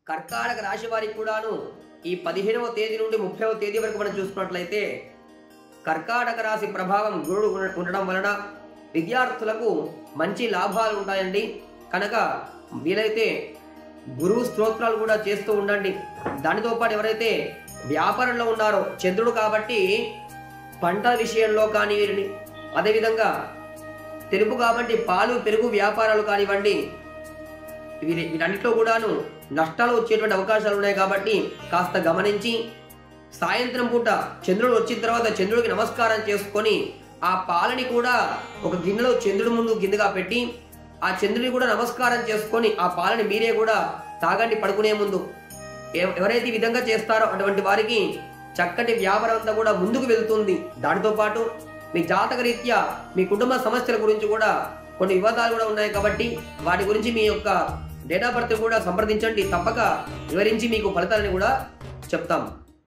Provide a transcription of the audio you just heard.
కర్కాటక రాశి వారికి కూడాను ఈ 15వ తేదీ నుండి 30వ తేదీ వరకు మనం చూసుకున్నట్లయితే కర్కాటక రాశి ప్రభావం గురుడు ఉండడం వలన విద్యార్థులకు మంచి లాభాలు ఉంటాయండి. కనుక వీలైతే గురువు స్తోత్రాలు కూడా చేస్తూ ఉండండి. దానితో పాటు ఎవరైతే వ్యాపారంలో ఉన్నారో చంద్రుడు కాబట్టి పంటల విషయంలో కానివ్వండి, అదేవిధంగా తెలుపు కాబట్టి పాలు పెరుగు వ్యాపారాలు కానివ్వండి, వీటన్నిటిలో కూడాను నష్టాలు వచ్చేటువంటి అవకాశాలు ఉన్నాయి. కాబట్టి కాస్త గమనించి సాయంత్రం పూట చంద్రుడు వచ్చిన తర్వాత చంద్రుడికి నమస్కారం చేసుకొని ఆ పాలని కూడా ఒక గిన్నెలో చంద్రుడి ముందు కిందగా పెట్టి ఆ చంద్రుడిని కూడా నమస్కారం చేసుకొని ఆ పాలని మీరే కూడా తాగండి పడుకునే ముందు. ఎవరైతే ఈ విధంగా చేస్తారో అటువంటి వారికి చక్కటి వ్యాపారం అంతా కూడా ముందుకు వెళ్తుంది. దానితో పాటు మీ జాతక రీత్యా మీ కుటుంబ సమస్యల గురించి కూడా కొన్ని వివాదాలు కూడా ఉన్నాయి. కాబట్టి వాటి గురించి మీ యొక్క డేట్ ఆఫ్ బర్త్ కూడా సంప్రదించండి. తప్పక వివరించి మీకు ఫలితాలని కూడా చెప్తాం.